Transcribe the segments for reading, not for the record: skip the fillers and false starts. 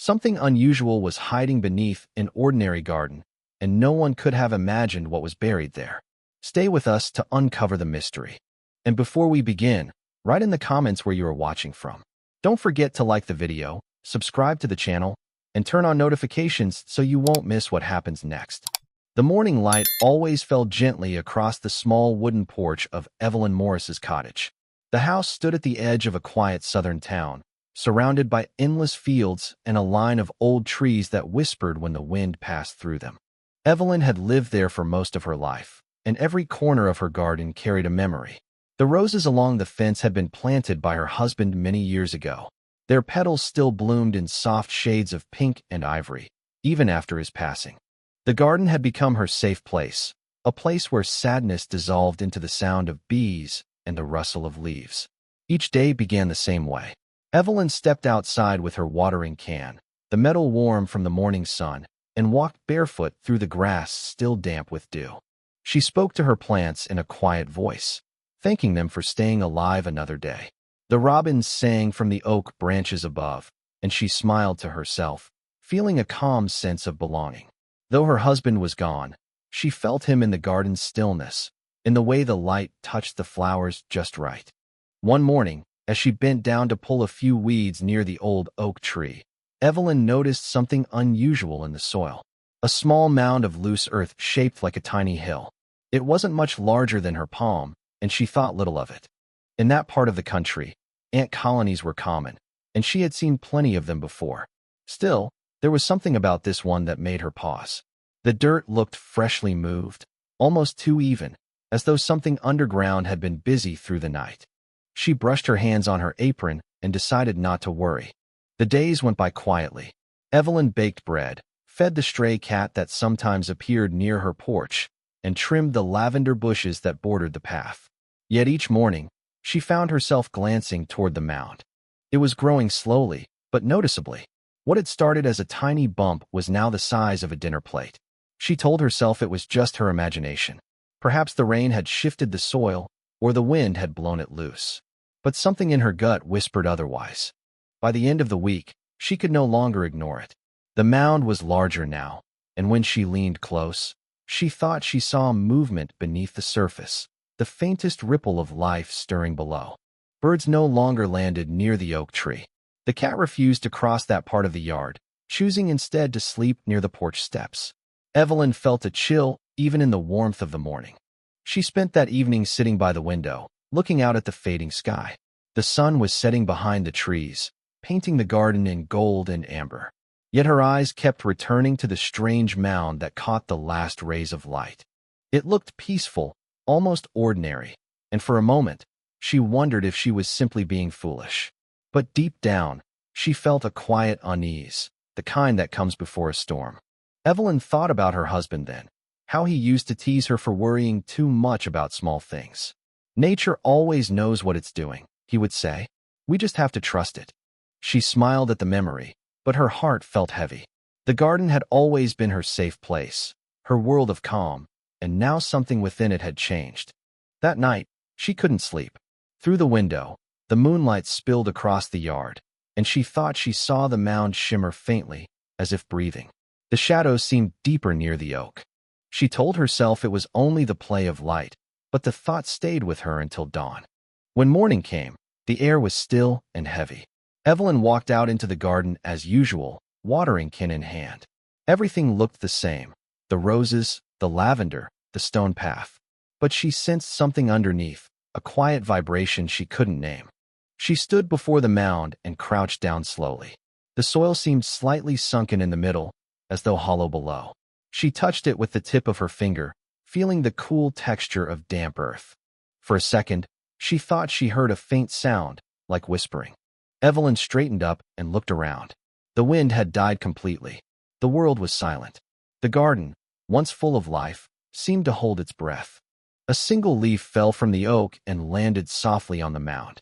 Something unusual was hiding beneath an ordinary garden, and no one could have imagined what was buried there. Stay with us to uncover the mystery. And before we begin, write in the comments where you are watching from. Don't forget to like the video, subscribe to the channel, and turn on notifications so you won't miss what happens next. The morning light always fell gently across the small wooden porch of Evelyn Morris's cottage. The house stood at the edge of a quiet southern town, surrounded by endless fields and a line of old trees that whispered when the wind passed through them. Evelyn had lived there for most of her life, and every corner of her garden carried a memory. The roses along the fence had been planted by her husband many years ago. Their petals still bloomed in soft shades of pink and ivory, even after his passing. The garden had become her safe place, a place where sadness dissolved into the sound of bees and the rustle of leaves. Each day began the same way. Evelyn stepped outside with her watering can, the metal warm from the morning sun, and walked barefoot through the grass still damp with dew. She spoke to her plants in a quiet voice, thanking them for staying alive another day. The robins sang from the oak branches above, and she smiled to herself, feeling a calm sense of belonging. Though her husband was gone, she felt him in the garden's stillness, in the way the light touched the flowers just right. One morning, as she bent down to pull a few weeds near the old oak tree, Evelyn noticed something unusual in the soil. A small mound of loose earth shaped like a tiny hill. It wasn't much larger than her palm, and she thought little of it. In that part of the country, ant colonies were common, and she had seen plenty of them before. Still, there was something about this one that made her pause. The dirt looked freshly moved, almost too even, as though something underground had been busy through the night. She brushed her hands on her apron and decided not to worry. The days went by quietly. Evelyn baked bread, fed the stray cat that sometimes appeared near her porch, and trimmed the lavender bushes that bordered the path. Yet each morning, she found herself glancing toward the mound. It was growing slowly, but noticeably. What had started as a tiny bump was now the size of a dinner plate. She told herself it was just her imagination. Perhaps the rain had shifted the soil, or the wind had blown it loose. But something in her gut whispered otherwise. By the end of the week, she could no longer ignore it. The mound was larger now, and when she leaned close, she thought she saw movement beneath the surface, the faintest ripple of life stirring below. Birds no longer landed near the oak tree. The cat refused to cross that part of the yard, choosing instead to sleep near the porch steps. Evelyn felt a chill even in the warmth of the morning. She spent that evening sitting by the window, looking out at the fading sky. The sun was setting behind the trees, painting the garden in gold and amber. Yet her eyes kept returning to the strange mound that caught the last rays of light. It looked peaceful, almost ordinary, and for a moment, she wondered if she was simply being foolish. But deep down, she felt a quiet unease, the kind that comes before a storm. Evelyn thought about her husband then, how he used to tease her for worrying too much about small things. Nature always knows what it's doing, he would say. We just have to trust it. She smiled at the memory, but her heart felt heavy. The garden had always been her safe place, her world of calm, and now something within it had changed. That night, she couldn't sleep. Through the window, the moonlight spilled across the yard, and she thought she saw the mound shimmer faintly, as if breathing. The shadows seemed deeper near the oak. She told herself it was only the play of light, but the thought stayed with her until dawn. When morning came, the air was still and heavy. Evelyn walked out into the garden as usual, watering can in hand. Everything looked the same, the roses, the lavender, the stone path. But she sensed something underneath, a quiet vibration she couldn't name. She stood before the mound and crouched down slowly. The soil seemed slightly sunken in the middle, as though hollow below. She touched it with the tip of her finger, feeling the cool texture of damp earth. For a second, she thought she heard a faint sound, like whispering. Evelyn straightened up and looked around. The wind had died completely. The world was silent. The garden, once full of life, seemed to hold its breath. A single leaf fell from the oak and landed softly on the mound.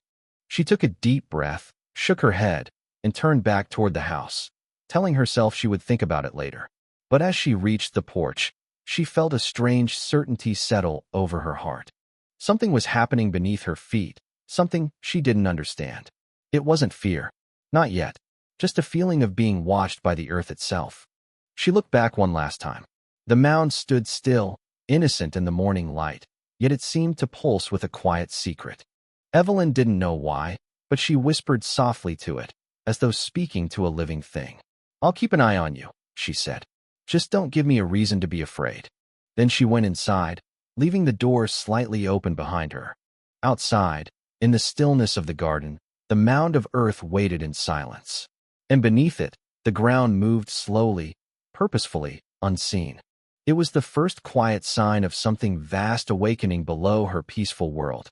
She took a deep breath, shook her head, and turned back toward the house, telling herself she would think about it later. But as she reached the porch, she felt a strange certainty settle over her heart. Something was happening beneath her feet, something she didn't understand. It wasn't fear. Not yet. just a feeling of being watched by the earth itself. She looked back one last time. The mound stood still, innocent in the morning light, yet it seemed to pulse with a quiet secret. Evelyn didn't know why, but she whispered softly to it, as though speaking to a living thing. "I'll keep an eye on you," she said. "Just don't give me a reason to be afraid." Then she went inside, leaving the door slightly open behind her. Outside, in the stillness of the garden, the mound of earth waited in silence. And beneath it, the ground moved slowly, purposefully, unseen. It was the first quiet sign of something vast awakening below her peaceful world.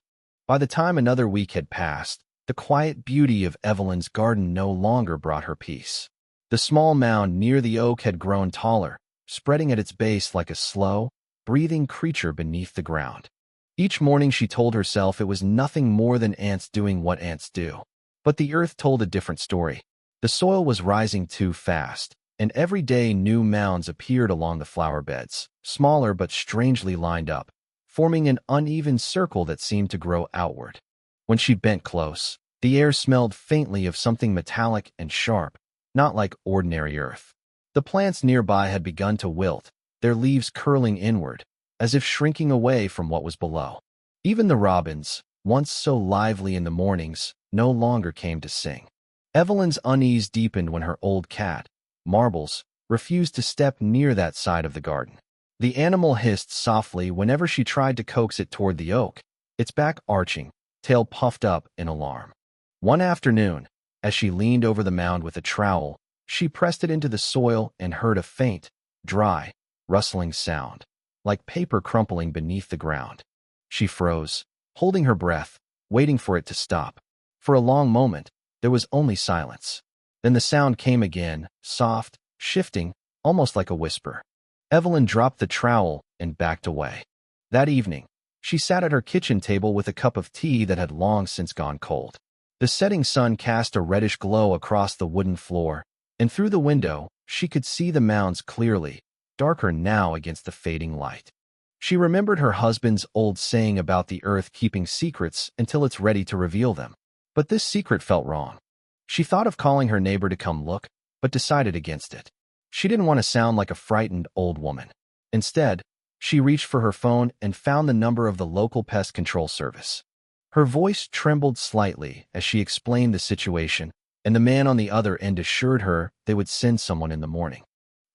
By the time another week had passed, the quiet beauty of Evelyn's garden no longer brought her peace. The small mound near the oak had grown taller, spreading at its base like a slow, breathing creature beneath the ground. Each morning she told herself it was nothing more than ants doing what ants do. But the earth told a different story. The soil was rising too fast, and every day new mounds appeared along the flower beds, smaller but strangely lined up, forming an uneven circle that seemed to grow outward. When she bent close, the air smelled faintly of something metallic and sharp, not like ordinary earth. The plants nearby had begun to wilt, their leaves curling inward, as if shrinking away from what was below. Even the robins, once so lively in the mornings, no longer came to sing. Evelyn's unease deepened when her old cat, Marbles, refused to step near that side of the garden. The animal hissed softly whenever she tried to coax it toward the oak, its back arching, tail puffed up in alarm. One afternoon, as she leaned over the mound with a trowel, she pressed it into the soil and heard a faint, dry, rustling sound, like paper crumpling beneath the ground. She froze, holding her breath, waiting for it to stop. For a long moment, there was only silence. Then the sound came again, soft, shifting, almost like a whisper. Evelyn dropped the trowel and backed away. That evening, she sat at her kitchen table with a cup of tea that had long since gone cold. The setting sun cast a reddish glow across the wooden floor, and through the window, she could see the mounds clearly, darker now against the fading light. She remembered her husband's old saying about the earth keeping secrets until it's ready to reveal them. But this secret felt wrong. She thought of calling her neighbor to come look, but decided against it. She didn't want to sound like a frightened old woman. Instead, she reached for her phone and found the number of the local pest control service. Her voice trembled slightly as she explained the situation, and the man on the other end assured her they would send someone in the morning.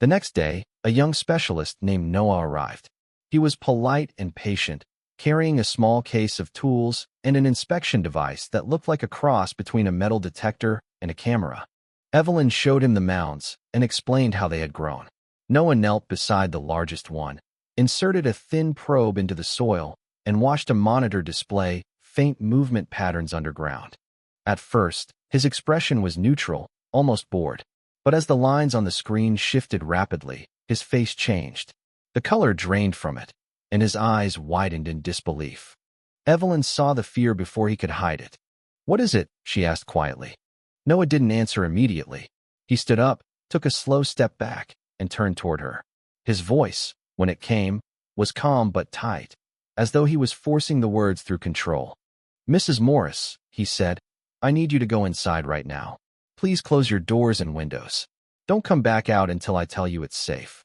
The next day, a young specialist named Noah arrived. He was polite and patient, carrying a small case of tools and an inspection device that looked like a cross between a metal detector and a camera. Evelyn showed him the mounds and explained how they had grown. Noah knelt beside the largest one, inserted a thin probe into the soil, and watched a monitor display faint movement patterns underground. At first, his expression was neutral, almost bored. But as the lines on the screen shifted rapidly, his face changed. The color drained from it, and his eyes widened in disbelief. Evelyn saw the fear before he could hide it. "What is it?" she asked quietly. Noah didn't answer immediately. He stood up, took a slow step back, and turned toward her. His voice, when it came, was calm but tight, as though he was forcing the words through control. "Mrs. Morris," he said, "I need you to go inside right now. Please close your doors and windows. Don't come back out until I tell you it's safe."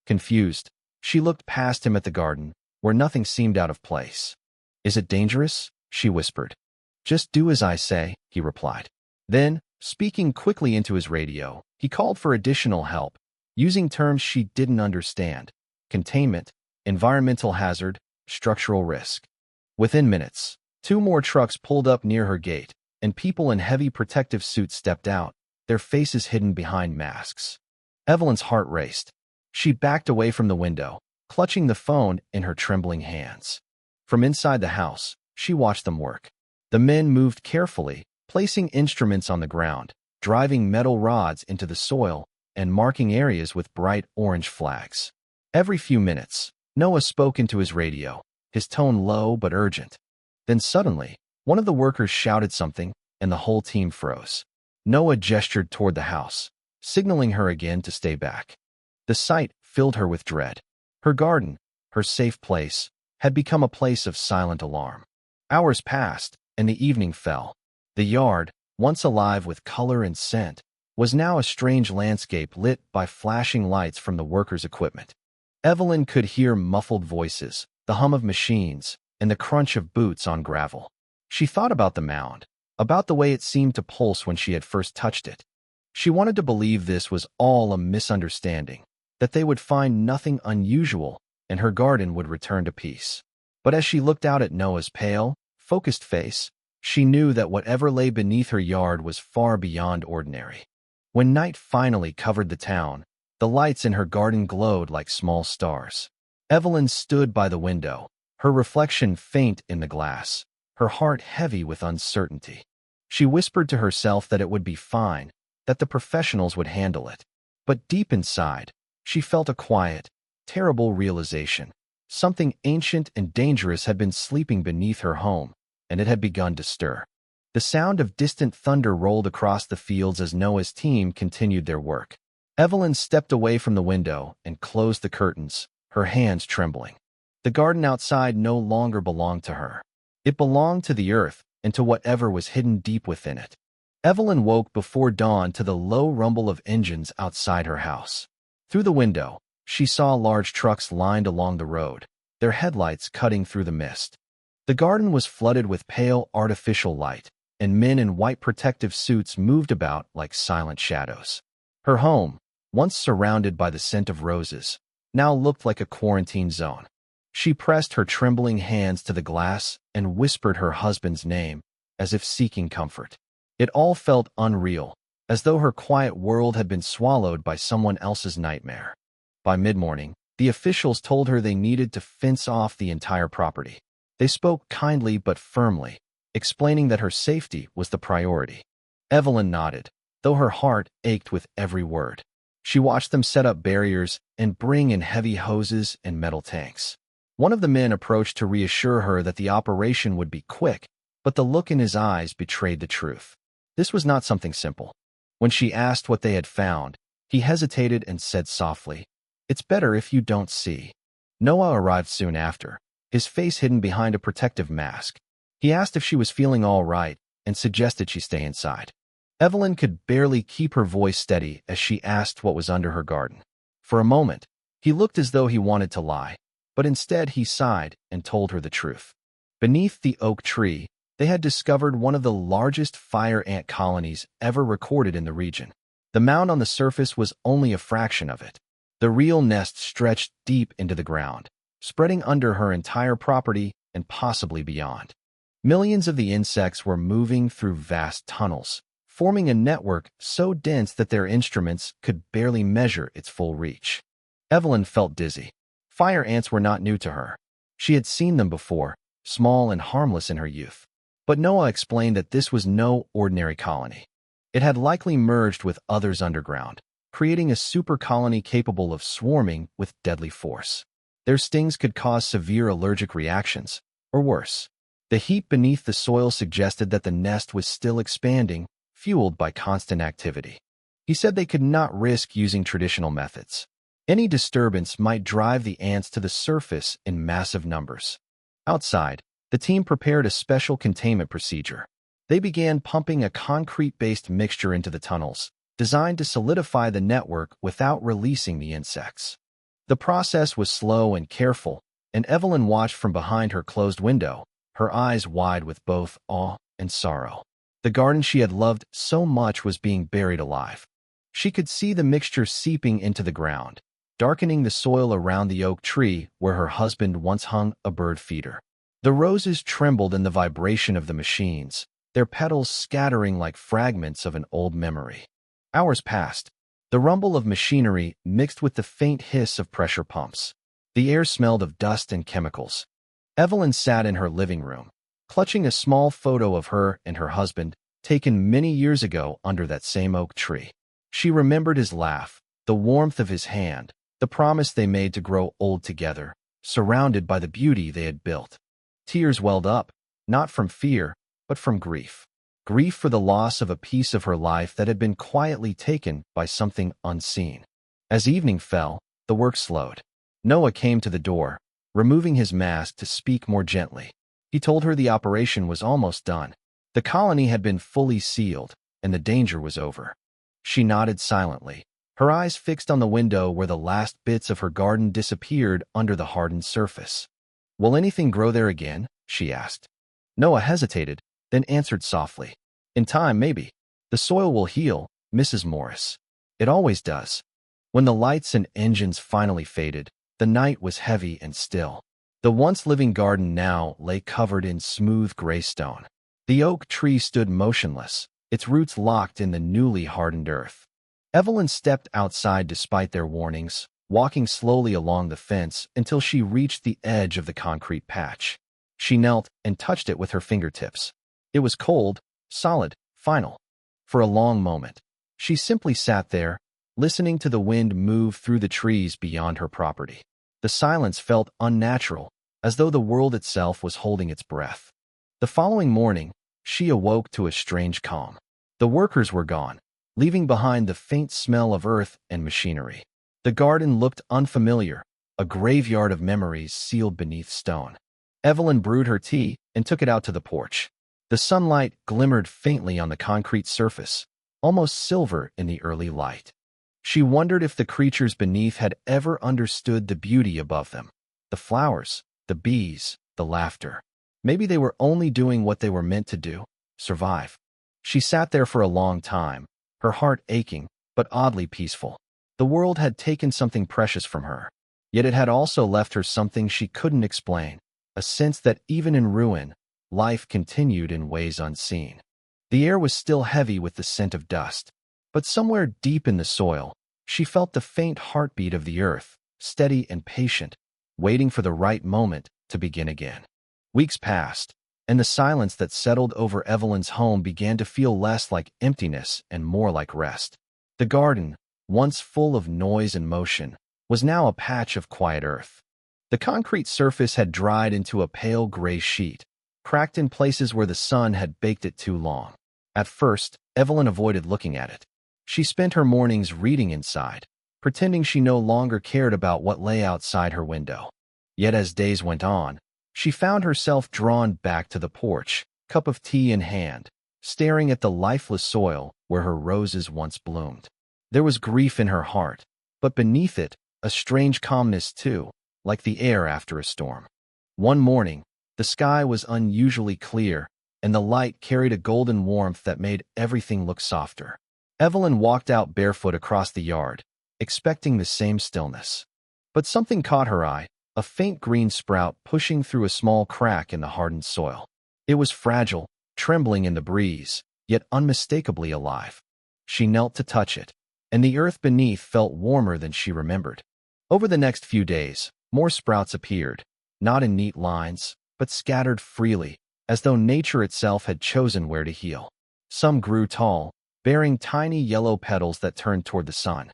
Confused, she looked past him at the garden, where nothing seemed out of place. "Is it dangerous?" she whispered. "Just do as I say," he replied. Then, speaking quickly into his radio, he called for additional help, using terms she didn't understand: containment, environmental hazard, structural risk. Within minutes, 2 more trucks pulled up near her gate, and people in heavy protective suits stepped out, their faces hidden behind masks. Evelyn's heart raced. She backed away from the window, clutching the phone in her trembling hands. From inside the house, she watched them work. The men moved carefully, placing instruments on the ground, driving metal rods into the soil, and marking areas with bright orange flags. Every few minutes, Noah spoke into his radio, his tone low but urgent. Then suddenly, one of the workers shouted something, and the whole team froze. Noah gestured toward the house, signaling her again to stay back. The sight filled her with dread. Her garden, her safe place, had become a place of silent alarm. Hours passed, and the evening fell. The yard, once alive with color and scent, was now a strange landscape lit by flashing lights from the workers' equipment. Evelyn could hear muffled voices, the hum of machines, and the crunch of boots on gravel. She thought about the mound, about the way it seemed to pulse when she had first touched it. She wanted to believe this was all a misunderstanding, that they would find nothing unusual and her garden would return to peace. But as she looked out at Noah's pale, focused face, she knew that whatever lay beneath her yard was far beyond ordinary. When night finally covered the town, the lights in her garden glowed like small stars. Evelyn stood by the window, her reflection faint in the glass, her heart heavy with uncertainty. She whispered to herself that it would be fine, that the professionals would handle it. But deep inside, she felt a quiet, terrible realization. Something ancient and dangerous had been sleeping beneath her home, and it had begun to stir. The sound of distant thunder rolled across the fields as Noah's team continued their work. Evelyn stepped away from the window and closed the curtains, her hands trembling. The garden outside no longer belonged to her. It belonged to the earth and to whatever was hidden deep within it. Evelyn woke before dawn to the low rumble of engines outside her house. Through the window, she saw large trucks lined along the road, their headlights cutting through the mist. The garden was flooded with pale artificial light, and men in white protective suits moved about like silent shadows. Her home, once surrounded by the scent of roses, now looked like a quarantine zone. She pressed her trembling hands to the glass and whispered her husband's name, as if seeking comfort. It all felt unreal, as though her quiet world had been swallowed by someone else's nightmare. By mid-morning, the officials told her they needed to fence off the entire property. They spoke kindly but firmly, explaining that her safety was the priority. Evelyn nodded, though her heart ached with every word. She watched them set up barriers and bring in heavy hoses and metal tanks. One of the men approached to reassure her that the operation would be quick, but the look in his eyes betrayed the truth. This was not something simple. When she asked what they had found, he hesitated and said softly, "It's better if you don't see." Noah arrived soon after, his face hidden behind a protective mask. He asked if she was feeling all right and suggested she stay inside. Evelyn could barely keep her voice steady as she asked what was under her garden. For a moment, he looked as though he wanted to lie, but instead he sighed and told her the truth. Beneath the oak tree, they had discovered one of the largest fire ant colonies ever recorded in the region. The mound on the surface was only a fraction of it. The real nest stretched deep into the ground, spreading under her entire property and possibly beyond. Millions of the insects were moving through vast tunnels, forming a network so dense that their instruments could barely measure its full reach. Evelyn felt dizzy. Fire ants were not new to her. She had seen them before, small and harmless in her youth. But Noah explained that this was no ordinary colony. It had likely merged with others underground, creating a super colony capable of swarming with deadly force. Their stings could cause severe allergic reactions, or worse. The heat beneath the soil suggested that the nest was still expanding, fueled by constant activity. He said they could not risk using traditional methods. Any disturbance might drive the ants to the surface in massive numbers. Outside, the team prepared a special containment procedure. They began pumping a concrete-based mixture into the tunnels, designed to solidify the network without releasing the insects. The process was slow and careful, and Evelyn watched from behind her closed window, her eyes wide with both awe and sorrow. The garden she had loved so much was being buried alive. She could see the mixture seeping into the ground, darkening the soil around the oak tree where her husband once hung a bird feeder. The roses trembled in the vibration of the machines, their petals scattering like fragments of an old memory. Hours passed. The rumble of machinery mixed with the faint hiss of pressure pumps. The air smelled of dust and chemicals. Evelyn sat in her living room, clutching a small photo of her and her husband, taken many years ago under that same oak tree. She remembered his laugh, the warmth of his hand, the promise they made to grow old together, surrounded by the beauty they had built. Tears welled up, not from fear, but from grief. Grief for the loss of a piece of her life that had been quietly taken by something unseen. As evening fell, the work slowed. Noah came to the door, removing his mask to speak more gently. He told her the operation was almost done. The colony had been fully sealed, and the danger was over. She nodded silently, her eyes fixed on the window where the last bits of her garden disappeared under the hardened surface. "Will anything grow there again?" she asked. Noah hesitated, then answered softly. "In time, maybe. The soil will heal, Mrs. Morris. It always does." When the lights and engines finally faded, the night was heavy and still. The once living garden now lay covered in smooth gray stone. The oak tree stood motionless, its roots locked in the newly hardened earth. Evelyn stepped outside despite their warnings, walking slowly along the fence until she reached the edge of the concrete patch. She knelt and touched it with her fingertips. It was cold, solid, final. For a long moment, she simply sat there, listening to the wind move through the trees beyond her property. The silence felt unnatural, as though the world itself was holding its breath. The following morning, she awoke to a strange calm. The workers were gone, leaving behind the faint smell of earth and machinery. The garden looked unfamiliar, a graveyard of memories sealed beneath stone. Evelyn brewed her tea and took it out to the porch. The sunlight glimmered faintly on the concrete surface, almost silver in the early light. She wondered if the creatures beneath had ever understood the beauty above them. The flowers, the bees, the laughter. Maybe they were only doing what they were meant to do, survive. She sat there for a long time, her heart aching, but oddly peaceful. The world had taken something precious from her, yet it had also left her something she couldn't explain, a sense that even in ruin, life continued in ways unseen. The air was still heavy with the scent of dust, but somewhere deep in the soil, she felt the faint heartbeat of the earth, steady and patient, waiting for the right moment to begin again. Weeks passed, and the silence that settled over Evelyn's home began to feel less like emptiness and more like rest. The garden, once full of noise and motion, was now a patch of quiet earth. The concrete surface had dried into a pale gray sheet, cracked in places where the sun had baked it too long. At first, Evelyn avoided looking at it. She spent her mornings reading inside, pretending she no longer cared about what lay outside her window. Yet as days went on, she found herself drawn back to the porch, cup of tea in hand, staring at the lifeless soil where her roses once bloomed. There was grief in her heart, but beneath it, a strange calmness too, like the air after a storm. One morning, the sky was unusually clear, and the light carried a golden warmth that made everything look softer. Evelyn walked out barefoot across the yard, expecting the same stillness. But something caught her eye, a faint green sprout pushing through a small crack in the hardened soil. It was fragile, trembling in the breeze, yet unmistakably alive. She knelt to touch it, and the earth beneath felt warmer than she remembered. Over the next few days, more sprouts appeared, not in neat lines, but scattered freely, as though nature itself had chosen where to heal. Some grew tall, bearing tiny yellow petals that turned toward the sun.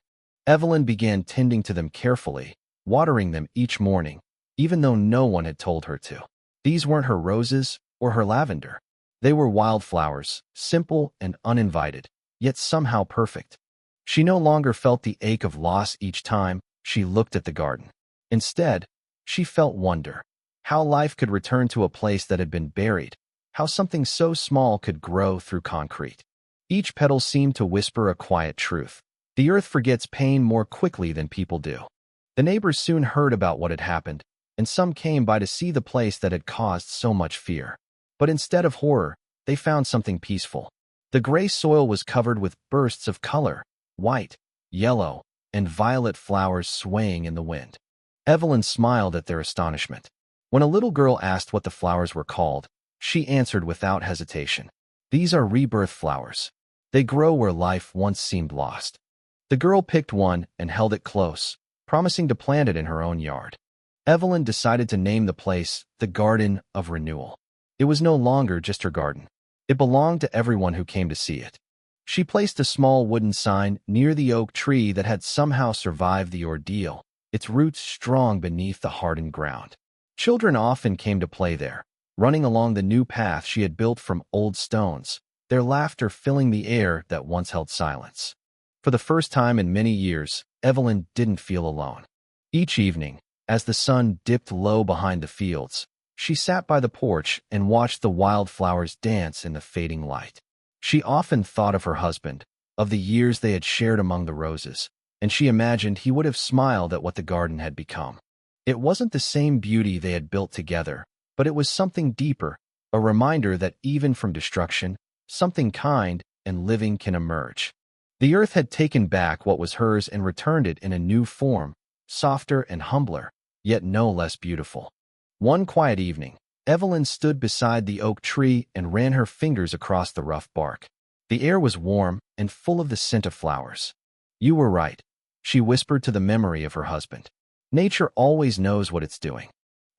Evelyn began tending to them carefully, watering them each morning, even though no one had told her to. These weren't her roses or her lavender. They were wildflowers, simple and uninvited, yet somehow perfect. She no longer felt the ache of loss each time she looked at the garden. Instead, she felt wonder, how life could return to a place that had been buried, how something so small could grow through concrete. Each petal seemed to whisper a quiet truth. The earth forgets pain more quickly than people do. The neighbors soon heard about what had happened, and some came by to see the place that had caused so much fear. But instead of horror, they found something peaceful. The gray soil was covered with bursts of color, white, yellow, and violet flowers swaying in the wind. Evelyn smiled at their astonishment. When a little girl asked what the flowers were called, she answered without hesitation. "These are rebirth flowers. They grow where life once seemed lost." The girl picked one and held it close, promising to plant it in her own yard. Evelyn decided to name the place the Garden of Renewal. It was no longer just her garden. It belonged to everyone who came to see it. She placed a small wooden sign near the oak tree that had somehow survived the ordeal, its roots strong beneath the hardened ground. Children often came to play there, running along the new path she had built from old stones, their laughter filling the air that once held silence. For the first time in many years, Evelyn didn't feel alone. Each evening, as the sun dipped low behind the fields, she sat by the porch and watched the wildflowers dance in the fading light. She often thought of her husband, of the years they had shared among the roses, and she imagined he would have smiled at what the garden had become. It wasn't the same beauty they had built together, but it was something deeper, a reminder that even from destruction, something kind and living can emerge. The earth had taken back what was hers and returned it in a new form, softer and humbler, yet no less beautiful. One quiet evening, Evelyn stood beside the oak tree and ran her fingers across the rough bark. The air was warm and full of the scent of flowers. "You were right," she whispered to the memory of her husband. "Nature always knows what it's doing."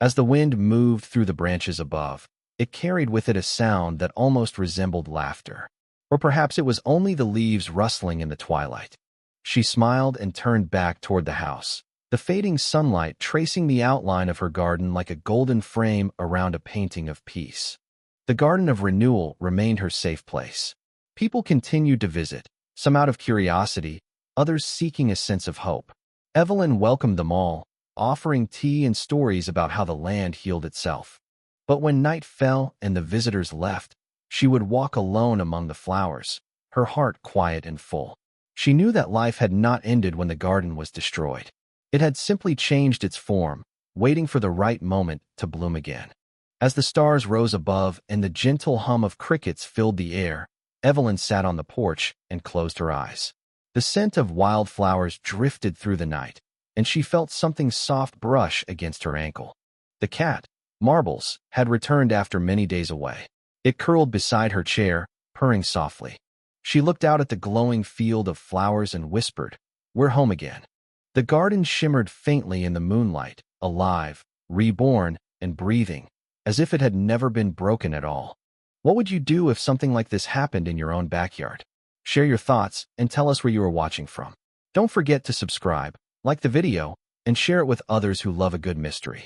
As the wind moved through the branches above, it carried with it a sound that almost resembled laughter. Or perhaps it was only the leaves rustling in the twilight. She smiled and turned back toward the house, the fading sunlight tracing the outline of her garden like a golden frame around a painting of peace. The Garden of Renewal remained her safe place. People continued to visit, some out of curiosity, others seeking a sense of hope. Evelyn welcomed them all, offering tea and stories about how the land healed itself. But when night fell and the visitors left, she would walk alone among the flowers, her heart quiet and full. She knew that life had not ended when the garden was destroyed. It had simply changed its form, waiting for the right moment to bloom again. As the stars rose above and the gentle hum of crickets filled the air, Evelyn sat on the porch and closed her eyes. The scent of wildflowers drifted through the night, and she felt something soft brush against her ankle. The cat, Marbles, had returned after many days away. It curled beside her chair, purring softly. She looked out at the glowing field of flowers and whispered, "We're home again." The garden shimmered faintly in the moonlight, alive, reborn, and breathing, as if it had never been broken at all. What would you do if something like this happened in your own backyard? Share your thoughts and tell us where you are watching from. Don't forget to subscribe, like the video, and share it with others who love a good mystery.